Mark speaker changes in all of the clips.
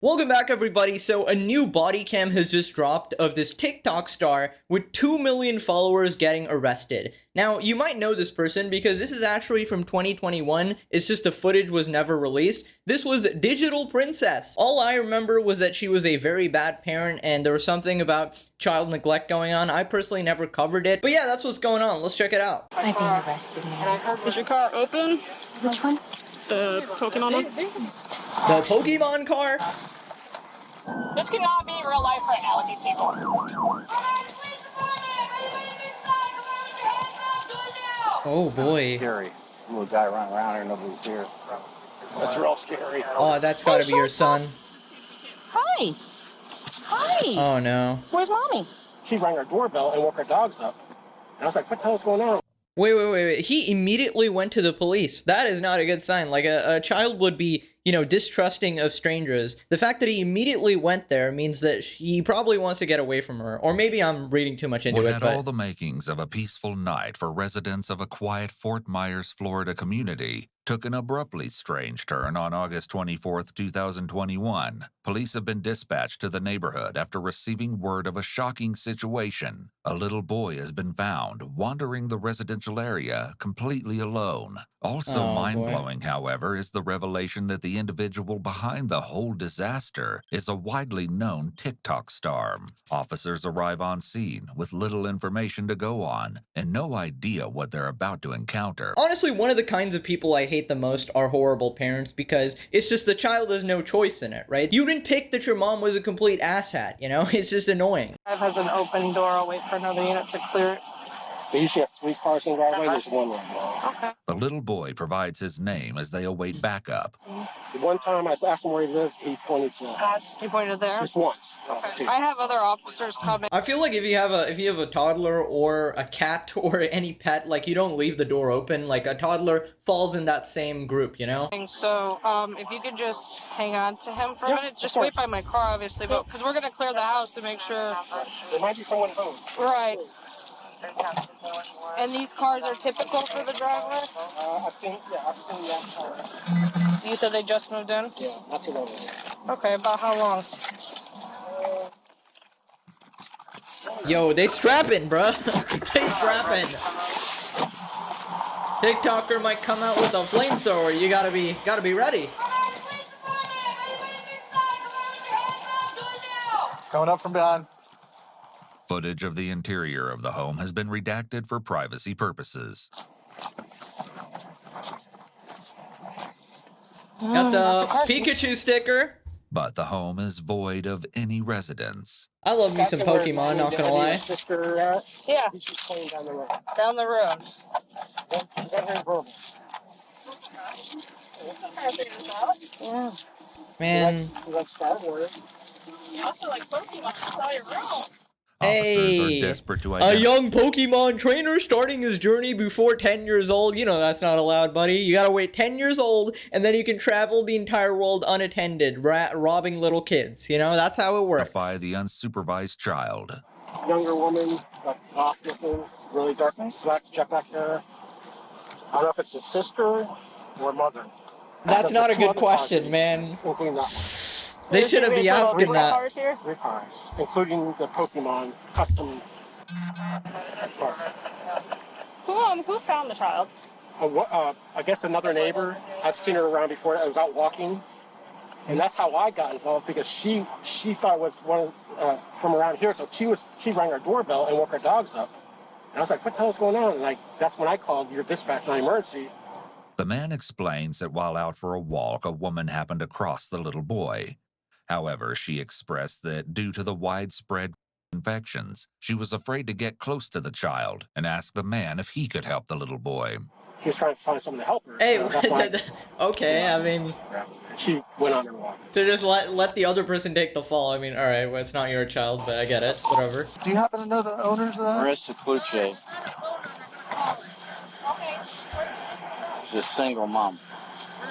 Speaker 1: Welcome back, everybody. So a new body cam has just dropped of this TikTok star with 2 million followers getting arrested. Now, you might know this person because this is actually from 2021. It's just the footage was never released. This was Digital Princess. All I remember was that she was a very bad parent and there was something about child neglect going on. I personally never covered it. But yeah, that's what's going on. Let's check it out.
Speaker 2: I'm being arrested now.
Speaker 3: Is your car open?
Speaker 2: Which one?
Speaker 3: The Pokemon one?
Speaker 1: The Pokemon car?
Speaker 3: This cannot be real life right now with these people.
Speaker 1: Oh boy.
Speaker 4: Scary. Little guy running around here, nobody's here. That's real scary.
Speaker 1: Oh, that's gotta be your son.
Speaker 3: Hi. Hi.
Speaker 1: Oh no.
Speaker 3: Where's mommy?
Speaker 4: She rang her doorbell and woke her dogs up. And I was like, what the hell's going on?
Speaker 1: Wait. He immediately went to the police. That is not a good sign. Like, a child would be, distrusting of strangers. The fact that he immediately went there means that he probably wants to get away from her. Or maybe I'm reading too much into
Speaker 5: What
Speaker 1: it,
Speaker 5: had
Speaker 1: but...
Speaker 5: all the makings of a peaceful night for residents of a quiet Fort Myers, Florida community took an abruptly strange turn on August 24th, 2021. Police have been dispatched to the neighborhood after receiving word of a shocking situation. A little boy has been found wandering the residential area completely alone. Also
Speaker 1: Oh, boy.
Speaker 5: mind-blowing, however, is the revelation that the individual behind the whole disaster is a widely known TikTok star. Officers arrive on scene with little information to go on and no idea what they're about to encounter.
Speaker 1: Honestly, one of the kinds of people I hate the most are horrible parents because it's just the child has no choice in it, right? You didn't pick that your mom was a complete asshat, It's just annoying.
Speaker 3: Has an open door. I'll wait for another unit to clear it.
Speaker 4: They usually have 3 cars in the driveway, there's one right now.
Speaker 3: Okay.
Speaker 5: The little boy provides his name as they await backup.
Speaker 4: One time I asked him where he lived, he pointed to
Speaker 3: You pointed there?
Speaker 4: just once.
Speaker 3: Okay. I have other officers coming.
Speaker 1: I feel like if you have a toddler or a cat or any pet, like, you don't leave the door open. Like, a toddler falls in that same group,
Speaker 3: So, if you could just hang on to him for a
Speaker 4: Yeah,
Speaker 3: minute. Just
Speaker 4: of
Speaker 3: wait
Speaker 4: course.
Speaker 3: by my car, obviously, but because we're going to clear the house to make sure.
Speaker 4: There might be someone home.
Speaker 3: Right. And these cars are typical for the driveway?
Speaker 4: I've seen that car.
Speaker 3: You said they just moved in?
Speaker 4: Yeah, not too long ago.
Speaker 3: Okay, about how long?
Speaker 1: Yo, they strapping, bruh. They strapping. TikToker might come out with a flamethrower. You gotta be ready.
Speaker 6: Coming up from behind.
Speaker 5: Footage of the interior of the home has been redacted for privacy purposes.
Speaker 1: Got the
Speaker 3: that's a question.
Speaker 1: Pikachu sticker.
Speaker 5: But the home is void of any residents.
Speaker 1: I love me some Pokemon, not gonna lie.
Speaker 4: Sister at?
Speaker 3: Yeah,
Speaker 4: She's playing down the road.
Speaker 3: down the road.
Speaker 4: Is that her verbal?
Speaker 3: Yeah.
Speaker 1: Man,
Speaker 4: You like Star Wars?
Speaker 3: You also like Pokemon. I saw your room.
Speaker 5: Officers
Speaker 1: hey,
Speaker 5: are desperate to
Speaker 1: a
Speaker 5: identify.
Speaker 1: young Pokemon trainer starting his journey before 10 years old. That's not allowed, buddy. You gotta wait 10 years old, and then you can travel the entire world unattended, robbing little kids. That's how it works.
Speaker 5: the unsupervised child.
Speaker 4: Younger woman, like goth looking, really dark black jet black hair. I don't know if it's his sister or mother.
Speaker 1: That's not a good
Speaker 4: Two other
Speaker 1: question,
Speaker 4: cars,
Speaker 1: man.
Speaker 4: including that one.
Speaker 1: They shouldn't be asking that.
Speaker 4: 3 cars, including the Pokemon custom car.
Speaker 3: Who found the child?
Speaker 4: I guess another neighbor. I've seen her around before. I was out walking, and that's how I got involved because she thought it was one from around here. So she rang her doorbell and woke her dogs up. And I was like, "What the hell's going on?" And that's when I called your dispatch on emergency.
Speaker 5: The man explains that while out for a walk, a woman happened across the little boy. However, she expressed that due to the widespread infections, she was afraid to get close to the child and asked the man if he could help the little boy.
Speaker 4: She was trying to find someone to help her.
Speaker 1: Hey,
Speaker 4: That's why-
Speaker 1: okay, I mean,
Speaker 4: yeah. She went on her walk.
Speaker 1: so just let the other person take the fall. I mean, all right, well, it's not your child, but I get it. Whatever.
Speaker 6: Do you happen to know the owners of that?
Speaker 7: Marissa Cluche. She's a single mom.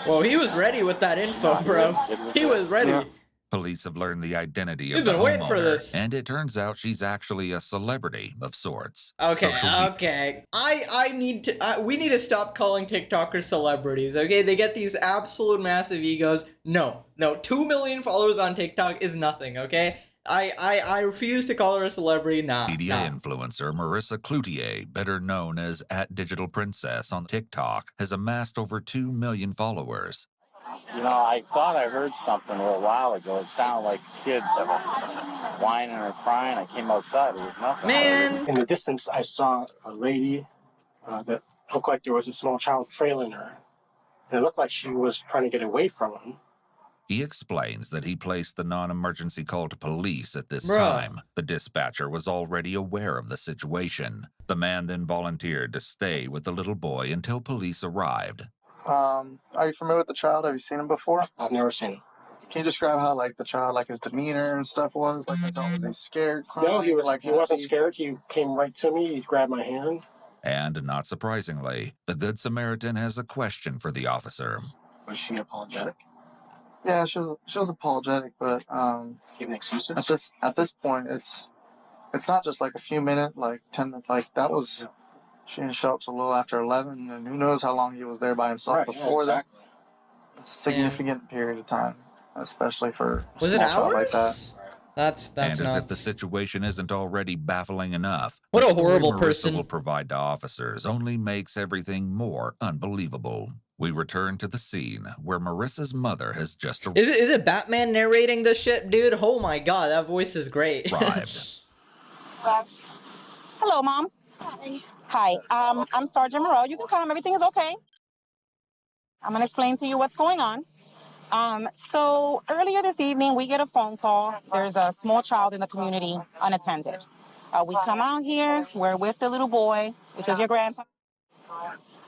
Speaker 1: Well, he was ready with that info, bro. He was ready.
Speaker 6: Yeah.
Speaker 5: Police have learned the identity
Speaker 1: We've
Speaker 5: of the
Speaker 1: been waiting for
Speaker 5: homeowner,
Speaker 1: this.
Speaker 5: and it turns out she's actually a celebrity of sorts.
Speaker 1: Okay,
Speaker 5: Social media-
Speaker 1: okay. I need to. We need to stop calling TikTokers celebrities. Okay, they get these absolute massive egos. No, 2 million followers on TikTok is nothing. Okay, I refuse to call her a celebrity. Nah.
Speaker 5: Influencer Marissa Cloutier, better known as @DigitalPrincess on TikTok, has amassed over 2 million followers.
Speaker 7: You know, I thought I heard something a little while ago. It sounded like a kid whining or crying. I came outside. There was nothing.
Speaker 1: Man.
Speaker 4: In the distance, I saw a lady that looked like there was a small child trailing her. And it looked like she was trying to get away from him.
Speaker 5: He explains that he placed the non-emergency call to police at this
Speaker 1: Bruh.
Speaker 5: time. The dispatcher was already aware of the situation. The man then volunteered to stay with the little boy until police arrived.
Speaker 6: Are you familiar with the child? Have you seen him before?
Speaker 4: I've never seen him.
Speaker 6: Can you describe how like the child, like his demeanor and stuff was? Like was he scared? Crying,
Speaker 4: No, he was
Speaker 6: like
Speaker 4: he wasn't
Speaker 6: happy?
Speaker 4: scared. He came right to me. He grabbed my hand.
Speaker 5: And not surprisingly, the Good Samaritan has a question for the officer.
Speaker 4: Was she apologetic?
Speaker 6: Yeah, she was apologetic, but
Speaker 4: Giving excuses?
Speaker 6: at this point, it's not just like a few minutes, like 10 minutes, like that was. She didn't show up till a little after 11, and who knows how long he was there by himself before that. It's a significant period of time, especially for a
Speaker 1: Was it
Speaker 6: small child like that.
Speaker 1: hours? That's
Speaker 5: And as
Speaker 1: nuts.
Speaker 5: if the situation isn't already baffling enough,
Speaker 1: What
Speaker 5: the
Speaker 1: a
Speaker 5: story
Speaker 1: horrible
Speaker 5: Marissa
Speaker 1: person.
Speaker 5: will provide to officers only makes everything more unbelievable. We return to the scene where Marissa's mother has just
Speaker 1: Is it Batman narrating this shit, dude? Oh my god, that voice is great.
Speaker 5: arrived.
Speaker 3: Hello, Mom. Hi. I'm Sergeant Moreau. You can come. Everything is okay. I'm going to explain to you what's going on. So earlier this evening, we get a phone call. There's a small child in the community unattended. We come out here. We're with the little boy, which is your grandson.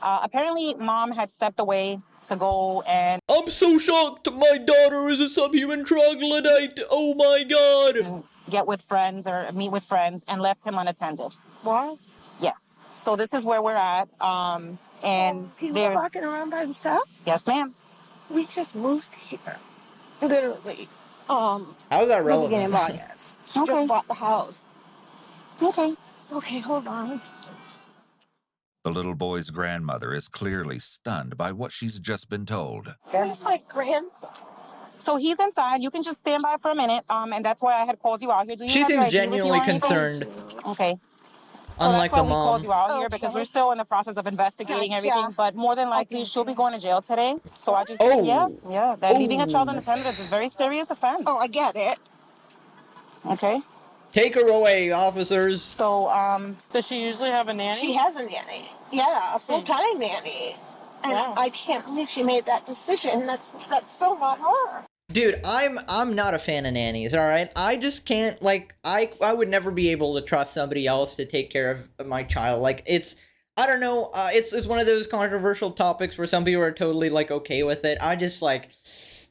Speaker 3: Apparently, Mom had stepped away to go and
Speaker 1: I'm so shocked. My daughter is a subhuman troglodyte. Oh my god.
Speaker 3: get with friends or meet with friends and left him unattended.
Speaker 8: What?
Speaker 3: Yes. So this is where we're at. And
Speaker 8: He was
Speaker 3: there.
Speaker 8: walking around by himself?
Speaker 3: Yes, ma'am.
Speaker 8: We just moved here. Literally.
Speaker 1: How is that
Speaker 8: We're beginning of
Speaker 1: relevant?
Speaker 8: August. She
Speaker 3: Okay.
Speaker 8: just bought the house.
Speaker 3: Okay.
Speaker 8: Okay, hold on.
Speaker 5: The little boy's grandmother is clearly stunned by what she's just been told.
Speaker 8: There's my grandson.
Speaker 3: So he's inside. You can just stand by for a minute. And that's why I had called you out here. Do you
Speaker 1: She
Speaker 3: have your
Speaker 1: seems
Speaker 3: ID with you or
Speaker 1: genuinely
Speaker 3: anything?
Speaker 1: concerned.
Speaker 3: Okay. So
Speaker 1: Unlike
Speaker 3: that's
Speaker 1: the
Speaker 3: why we called
Speaker 1: mom.
Speaker 3: you out here because
Speaker 8: Okay.
Speaker 3: we're still in the process of investigating
Speaker 8: Gotcha.
Speaker 3: everything. But more than likely,
Speaker 8: gotcha.
Speaker 3: she'll be going to jail today. So I just,
Speaker 1: Oh.
Speaker 3: yeah. That leaving a child
Speaker 1: Oh.
Speaker 3: unattended is a very serious offense.
Speaker 8: Oh, I get it.
Speaker 3: Okay.
Speaker 1: Take her away, officers.
Speaker 3: So, does she usually have a nanny?
Speaker 8: She has a nanny. Yeah, a full-time nanny. And
Speaker 3: Wow.
Speaker 8: I can't believe she made that decision. That's so not her.
Speaker 1: Dude, I'm not a fan of nannies, alright? I just can't, like, I would never be able to trust somebody else to take care of my child. Like, it's, I don't know, it's one of those controversial topics where some people are totally, like, okay with it. I just, like,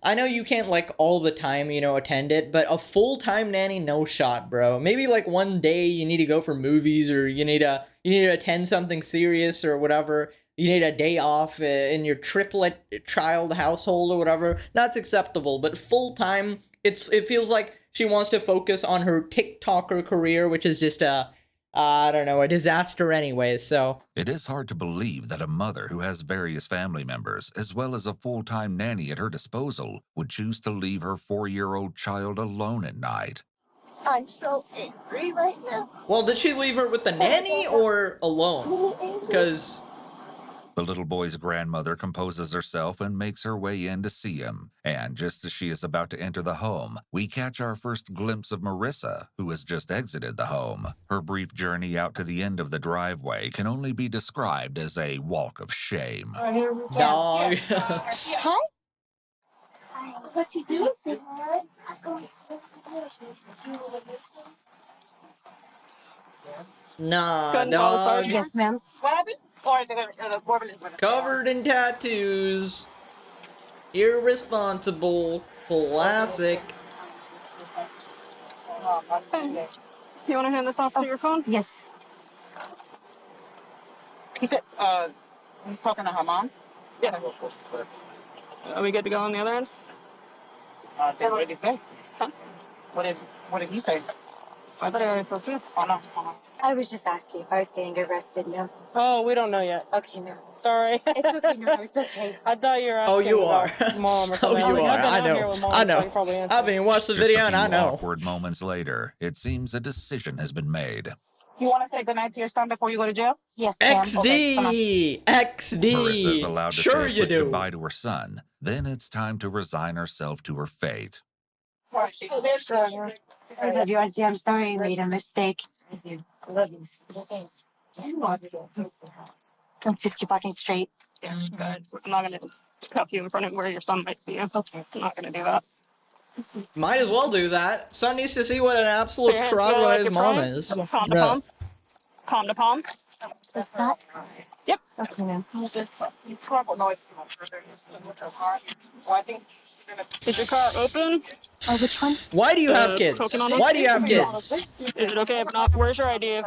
Speaker 1: I know you can't, like, all the time, you know, attend it, but a full-time nanny, no shot, bro. Maybe, like, one day you need to go for movies, or you need to attend something serious or whatever. You need a day off in your triplet child household or whatever. That's acceptable, but full-time, it feels like she wants to focus on her TikToker career, which is just I don't know, a disaster anyways, so.
Speaker 5: It is hard to believe that a mother who has various family members, as well as a full-time nanny at her disposal, would choose to leave her 4-year-old child alone at night.
Speaker 8: I'm so angry right now.
Speaker 1: Well, did she leave her with the nanny or alone?
Speaker 8: So angry.
Speaker 1: Because
Speaker 5: The little boy's grandmother composes herself and makes her way in to see him. And just as she is about to enter the home, we catch our first glimpse of Marissa, who has just exited the home. Her brief journey out to the end of the driveway can only be described as a walk of shame.
Speaker 1: dog.
Speaker 8: Hi? What you doing, sweetheart?
Speaker 1: Nah, dog.
Speaker 8: Yes, ma'am.
Speaker 3: What happened? Or the Corbin is
Speaker 1: Covered in tattoos. Irresponsible. Classic.
Speaker 3: You want to hand this off to your phone?
Speaker 8: Yes.
Speaker 3: He said, he's talking to her mom? Yeah. Are we good to go on the other end? What did he say? What did he say? I thought I already spoke to you. Oh, no. Oh, no.
Speaker 2: I was just asking if I was getting arrested now.
Speaker 3: Oh, we don't know yet.
Speaker 2: Okay, no.
Speaker 3: Sorry.
Speaker 2: It's okay, no, it's okay.
Speaker 3: I thought you were asking
Speaker 1: Oh, you are.
Speaker 3: about Mom or
Speaker 1: Oh,
Speaker 3: something.
Speaker 1: you
Speaker 3: Like,
Speaker 1: are.
Speaker 3: I've been
Speaker 1: I
Speaker 3: out here
Speaker 1: know.
Speaker 3: with Mom,
Speaker 1: I
Speaker 3: so
Speaker 1: know.
Speaker 3: you probably
Speaker 1: I
Speaker 3: answered.
Speaker 1: haven't even watched the
Speaker 5: Just
Speaker 1: video,
Speaker 5: a
Speaker 1: and
Speaker 5: few
Speaker 1: I know.
Speaker 5: awkward moments later, it seems a decision has been made.
Speaker 3: You want to say goodnight to your son before you go to jail?
Speaker 2: Yes, ma'am.
Speaker 3: Okay, come on.
Speaker 1: XD!
Speaker 5: Marissa is
Speaker 1: XD!
Speaker 5: allowed to
Speaker 1: Sure
Speaker 5: say a
Speaker 1: you
Speaker 5: quick
Speaker 1: do.
Speaker 5: goodbye to her son. Then it's time to resign herself to her fate.
Speaker 2: I love you, Auntie. I'm sorry I made a mistake. I love you. Don't just keep walking straight.
Speaker 3: Yeah, good. I'm not going to cuff you in front of where your son might see you. Okay. I'm not going to do that.
Speaker 1: Might as well do that. Son needs to see what an absolute
Speaker 3: Put your hands together
Speaker 1: troglodyte
Speaker 3: like
Speaker 1: his
Speaker 3: you're
Speaker 1: mom
Speaker 3: praying.
Speaker 1: is.
Speaker 3: Palm to
Speaker 1: Bruh.
Speaker 3: palm. Palm to palm.
Speaker 2: Like that?
Speaker 3: Yep.
Speaker 2: Okay, ma'am.
Speaker 3: Is your car open?
Speaker 2: Oh, which one?
Speaker 1: Why do you have
Speaker 3: The
Speaker 1: kids?
Speaker 3: token on it?
Speaker 1: Why do you have kids?
Speaker 3: Is it okay if not? Where's your ID?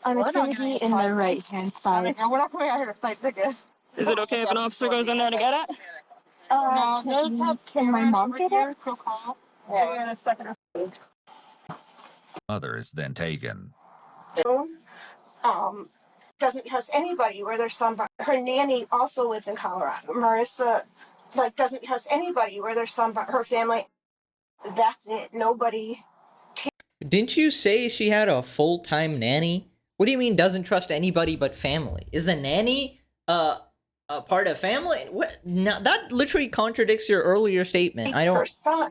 Speaker 2: It's gonna be in the right-hand side.
Speaker 3: We're not coming out here to cite tickets. Is it okay if an officer goes in there to get it?
Speaker 2: Can my mom get it?
Speaker 5: Mother is then taken.
Speaker 8: Doesn't trust anybody where their son, but her nanny also lives in Colorado. Marissa, like, doesn't trust anybody where their son, but her family. That's it. Nobody.
Speaker 1: Didn't you say she had a full-time nanny? What do you mean doesn't trust anybody but family? Is the nanny a part of family? What? No, that literally contradicts your earlier statement. I
Speaker 8: Her
Speaker 1: don't.
Speaker 8: son.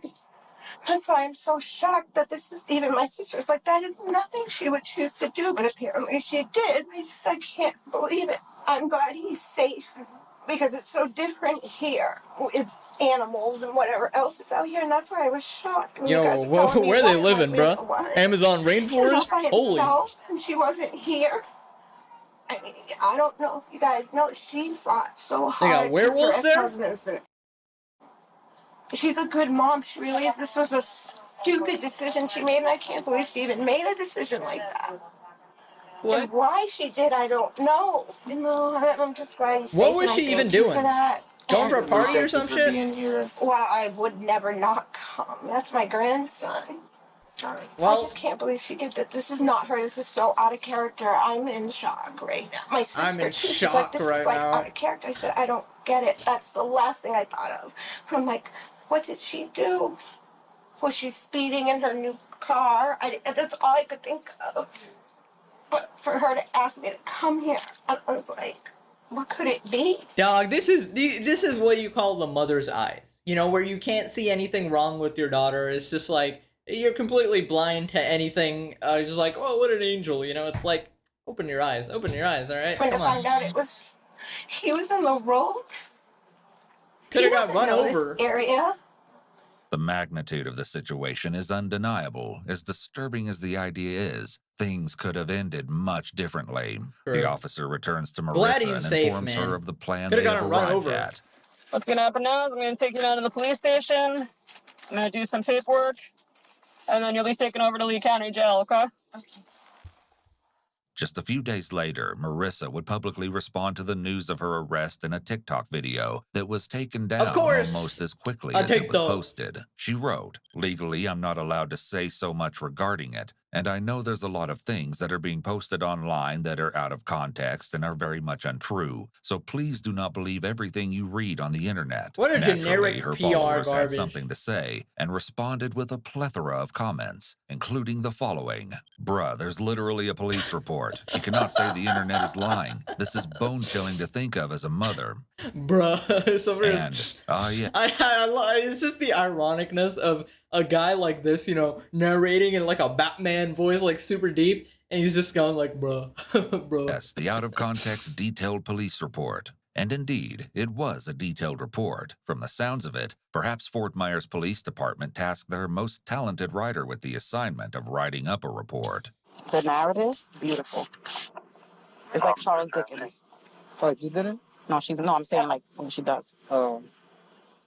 Speaker 8: That's why I'm so shocked that this is even my sister's like, that is nothing she would choose to do, but apparently she did. I can't believe it. I'm glad he's safe because it's so different here with animals and whatever else is out here, and that's why I was shocked. When you guys
Speaker 1: Yo,
Speaker 8: were telling me
Speaker 1: where they
Speaker 8: what
Speaker 1: living,
Speaker 8: happened,
Speaker 1: bruh?
Speaker 8: what?
Speaker 1: Amazon
Speaker 8: He was
Speaker 1: rainforest?
Speaker 8: off by
Speaker 1: Holy.
Speaker 8: himself, and she wasn't here. I mean, I don't know if you guys know, she fought so
Speaker 1: They got
Speaker 8: hard. 'cause
Speaker 1: werewolves
Speaker 8: her
Speaker 1: there?
Speaker 8: ex-husband's in- She's a good mom. She really is. This was a stupid decision she made, and I can't believe she even made a decision like that.
Speaker 3: What?
Speaker 8: And why she did, I don't know. You know, I'm just glad he's
Speaker 1: What
Speaker 8: safe,
Speaker 1: was
Speaker 8: and
Speaker 1: she
Speaker 8: I
Speaker 1: even
Speaker 8: thank you
Speaker 1: doing?
Speaker 8: for that.
Speaker 1: Going for a
Speaker 8: And
Speaker 1: party or some shit?
Speaker 8: well, I would never not come. That's my grandson. I
Speaker 1: Well,
Speaker 8: just can't believe she did that. This is not her. This is so out of character. I'm in shock right now. My sister,
Speaker 1: I'm in
Speaker 8: too, she's
Speaker 1: shock
Speaker 8: like, this
Speaker 1: right
Speaker 8: is like
Speaker 1: now.
Speaker 8: out of character. I said, I don't get it. That's the last thing I thought of. I'm like, what did she do? Was she speeding in her new car? That's all I could think of. But for her to ask me to come here, I was like, what could it be?
Speaker 1: dog, this is what you call the mother's eyes. You know, where you can't see anything wrong with your daughter. It's just like you're completely blind to anything. Just like, oh, what an angel. You know, it's like, open your eyes, all right?
Speaker 8: When to
Speaker 1: Come on.
Speaker 8: find out he was in the road.
Speaker 1: Could
Speaker 8: He
Speaker 1: have got
Speaker 8: doesn't
Speaker 1: run
Speaker 8: know
Speaker 1: over.
Speaker 8: this area.
Speaker 5: The magnitude of the situation is undeniable. As disturbing as the idea is, things could have ended much differently.
Speaker 1: Sure.
Speaker 5: The officer returns to
Speaker 1: Glad
Speaker 5: Marissa
Speaker 1: he's
Speaker 5: and
Speaker 1: safe,
Speaker 5: informs
Speaker 1: man.
Speaker 5: her of the plan
Speaker 1: Coulda
Speaker 5: they have
Speaker 1: gotten run
Speaker 5: arrived
Speaker 1: over.
Speaker 5: at.
Speaker 3: What's gonna happen now is I'm gonna take you down to the police station. I'm gonna do some paperwork, and then you'll be taken over to Lee County Jail, okay?
Speaker 5: Just a few days later, Marissa would publicly respond to the news of her arrest in a TikTok video that was taken down
Speaker 1: course.
Speaker 5: almost as quickly
Speaker 1: A
Speaker 5: as it was
Speaker 1: TikTok.
Speaker 5: posted. She wrote, "Legally, I'm not allowed to say so much regarding it, and I know there's a lot of things that are being posted online that are out of context and are very much untrue, so please do not believe everything you read on the internet."
Speaker 1: What a
Speaker 5: Naturally,
Speaker 1: generic
Speaker 5: her
Speaker 1: PR
Speaker 5: followers had
Speaker 1: garbage.
Speaker 5: something to say and responded with a plethora of comments, including the following. "Bruh, there's literally a police report. She cannot say the internet is lying. This is bone-chilling to think of as a mother."
Speaker 1: Bruh,
Speaker 5: And, yeah.
Speaker 1: it's just the ironicness of a guy like this, you know, narrating in like a Batman voice, like super deep, and he's just going like, bruh, bruh.
Speaker 5: Yes, the out-of-context detailed police report. And indeed, it was a detailed report. From the sounds of it, perhaps Fort Myers Police Department tasked their most talented writer with the assignment of writing up a report.
Speaker 3: The narrative, beautiful. It's like Charles Dickens.
Speaker 6: Like you did it?
Speaker 3: No, I'm saying like when she does.
Speaker 6: Oh.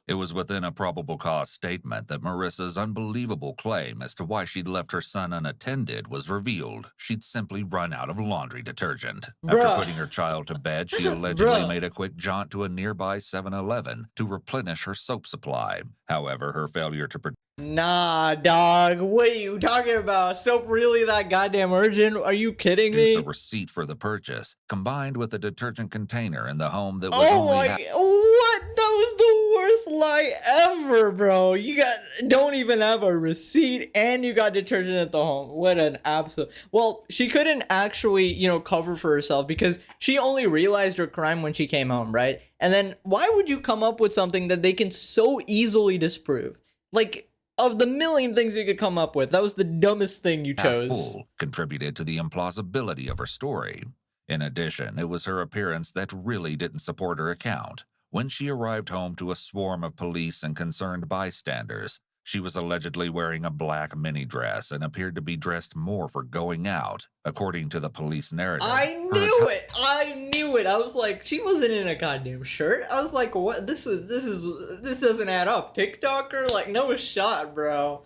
Speaker 5: It was within a probable cause statement that Marissa's unbelievable claim as to why she'd left her son unattended was revealed. She'd simply run out of laundry detergent.
Speaker 1: Bruh.
Speaker 5: After putting her child to bed, she allegedly
Speaker 1: Bruh.
Speaker 5: made a quick jaunt to a nearby 7-Eleven to replenish her soap supply. However, her failure to
Speaker 1: Nah, dog. What are you talking about? Soap really that goddamn urgent? Are you kidding
Speaker 5: Produce a
Speaker 1: me?
Speaker 5: receipt for the purchase, combined with a detergent container in the home that was
Speaker 1: Oh
Speaker 5: only
Speaker 1: my, what? That was the worst lie ever, bro. You don't even have a receipt and you got detergent at the home. What an absolute. Well, she couldn't actually, cover for herself because she only realized her crime when she came home, right? And then why would you come up with something that they can so easily disprove? Like, of the million things you could come up with, that was the dumbest thing you
Speaker 5: half
Speaker 1: chose.
Speaker 5: full contributed to the implausibility of her story. In addition, it was her appearance that really didn't support her account. When she arrived home to a swarm of police and concerned bystanders, she was allegedly wearing a black mini dress and appeared to be dressed more for going out, according to the police narrative.
Speaker 1: I knew it. I was like, she wasn't in a goddamn shirt. I was like, what? This doesn't add up. TikToker, like, no shot, bro.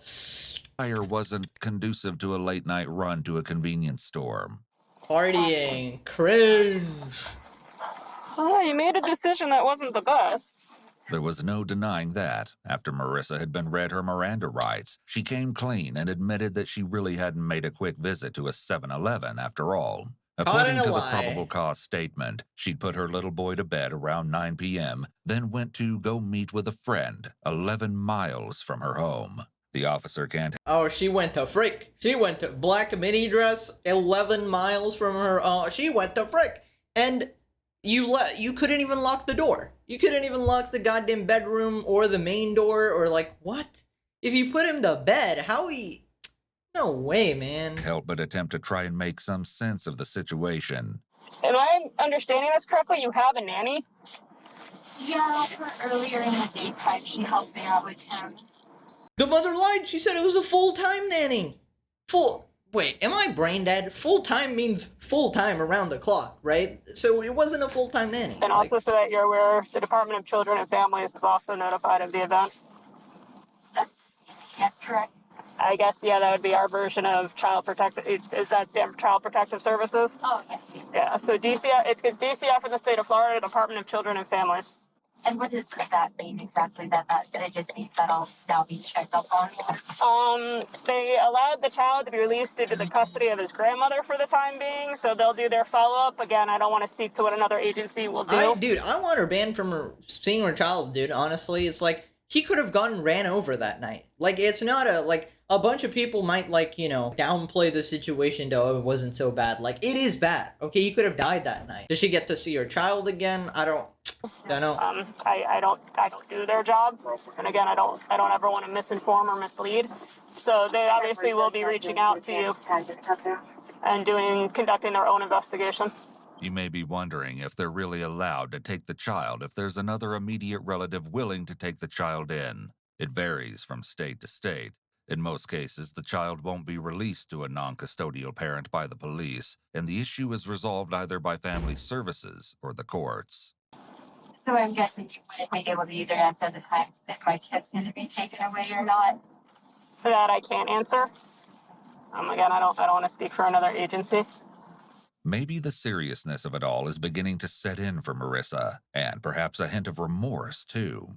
Speaker 5: Fire wasn't conducive to a late night run to a convenience store.
Speaker 1: Partying, cringe.
Speaker 3: Oh, you made a decision that wasn't the best.
Speaker 5: There was no denying that. After Marissa had been read her Miranda rights, she came clean and admitted that she really hadn't made a quick visit to a 7-Eleven after all. According to the probable cause statement, she'd put her little boy to bed around 9 p.m., then went to go meet with a friend 11 miles from her home. The officer can't.
Speaker 1: Oh, she went to frick. She went to black mini dress 11 miles from her. She went to frick. And you couldn't even lock the door. You couldn't even lock the goddamn bedroom or the main door or like, what? If you put him to bed, how he... No way, man.
Speaker 5: Help but attempt to try and make some sense of the situation.
Speaker 3: Am I understanding this correctly? You have a nanny?
Speaker 2: Yeah, for earlier in the daytime, she helped me out with him.
Speaker 1: The mother lied. She said it was a full-time nanny. Wait, am I brain dead? Full-time means full-time around the clock, right? So it wasn't a full-time nanny.
Speaker 3: And also, so that you're aware, the Department of Children and Families is also notified of the event.
Speaker 2: Yes, correct.
Speaker 3: I guess, yeah, that would be our version of Child Protective. Is that stand for Child Protective Services?
Speaker 2: Oh, yes.
Speaker 3: Yeah, so DCF, it's DCF in the state of Florida, Department of Children and Families.
Speaker 2: And what does that mean exactly? That it just means that I'll now be checked up on?
Speaker 3: They allowed the child to be released into the custody of his grandmother for the time being, so they'll do their follow-up. Again, I don't want to speak to what another agency will do.
Speaker 1: Dude, I want her banned from seeing her child, dude. Honestly, it's like, he could have gone and ran over that night. Like, it's not a bunch of people might, downplay the situation to, oh, it wasn't so bad. Like, it is bad. Okay, he could have died that night. Does she get to see her child again? I don't know.
Speaker 3: I don't do their job. And again, I don't ever want to misinform or mislead. So they obviously will be reaching out to you and conducting their own investigation.
Speaker 5: You may be wondering if they're really allowed to take the child if there's another immediate relative willing to take the child in. It varies from state to state. In most cases, the child won't be released to a non-custodial parent by the police, and the issue is resolved either by family services or the courts.
Speaker 2: So I'm guessing you wouldn't be able to use your answer at the time if my kid's going to be taken away or not.
Speaker 3: That I can't answer. Again, I don't want to speak for another agency.
Speaker 5: Maybe the seriousness of it all is beginning to set in for Marissa, and perhaps a hint of remorse, too.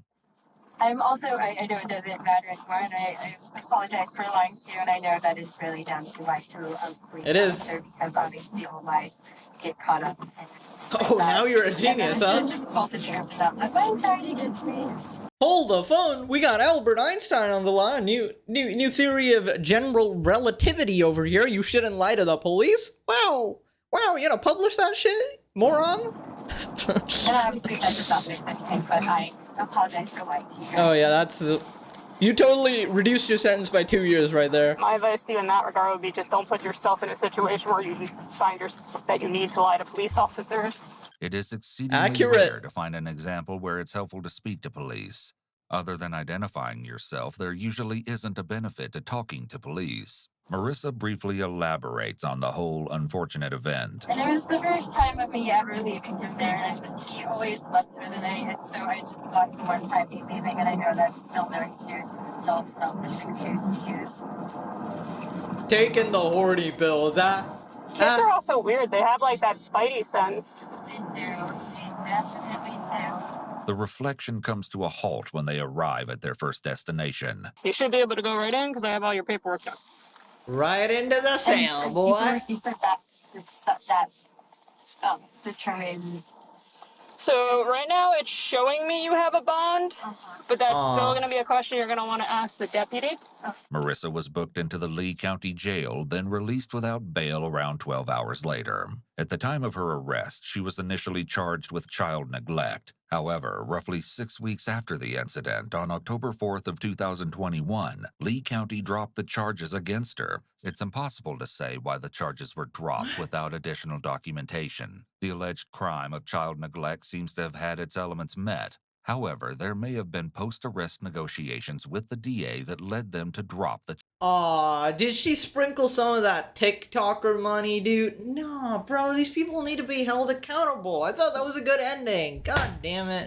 Speaker 2: I'm also, I know it doesn't matter anymore, and I apologize for lying to you, and I know that is really down to why to a police
Speaker 1: It is.
Speaker 2: officer, because obviously all lies get caught up.
Speaker 1: Oh, now you're a genius, huh?
Speaker 2: Just call the sheriff without like, I'm sorry against me.
Speaker 1: Hold the phone. We got Albert Einstein on the line. New theory of general relativity over here. You shouldn't lie to the police. Wow, publish that shit, moron.
Speaker 2: And obviously that does not make anything, but I apologize for lying to you.
Speaker 1: Oh yeah, you totally reduced your sentence by 2 years right there.
Speaker 3: My advice to you in that regard would be just don't put yourself in a situation where you find that you need to lie to police officers.
Speaker 5: It is exceedingly
Speaker 1: Accurate.
Speaker 5: rare to find an example where it's helpful to speak to police. Other than identifying yourself, there usually isn't a benefit to talking to police. Marissa briefly elaborates on the whole unfortunate event.
Speaker 2: And it was the first time of me ever leaving him there, and he always slept through the night, and so I just thought the more time he's leaving, and I know that's still no excuse, it's still a selfish excuse to use.
Speaker 1: Taking the horny pill, is that?
Speaker 3: Kids are also weird. They have that spidey sense.
Speaker 2: They do. They definitely do.
Speaker 5: The reflection comes to a halt when they arrive at their first destination.
Speaker 3: You should be able to go right in because I have all your paperwork done.
Speaker 1: Right into the sale, boy.
Speaker 2: You said that determines.
Speaker 3: So right now it's showing me you have a bond, but that's still
Speaker 1: Aw.
Speaker 3: going to be a question you're going to want to ask the deputy.
Speaker 5: Marissa was booked into the Lee County Jail, then released without bail around 12 hours later. At the time of her arrest, she was initially charged with child neglect. However, roughly 6 weeks after the incident, on October 4th of 2021, Lee County dropped the charges against her. It's impossible to say why the charges were dropped without additional documentation. The alleged crime of child neglect seems to have had its elements met. However, there may have been post-arrest negotiations with the DA that led them to drop the
Speaker 1: Aw, did she sprinkle some of that TikToker money, dude? No, bro, these people need to be held accountable. I thought that was a good ending. God damn it.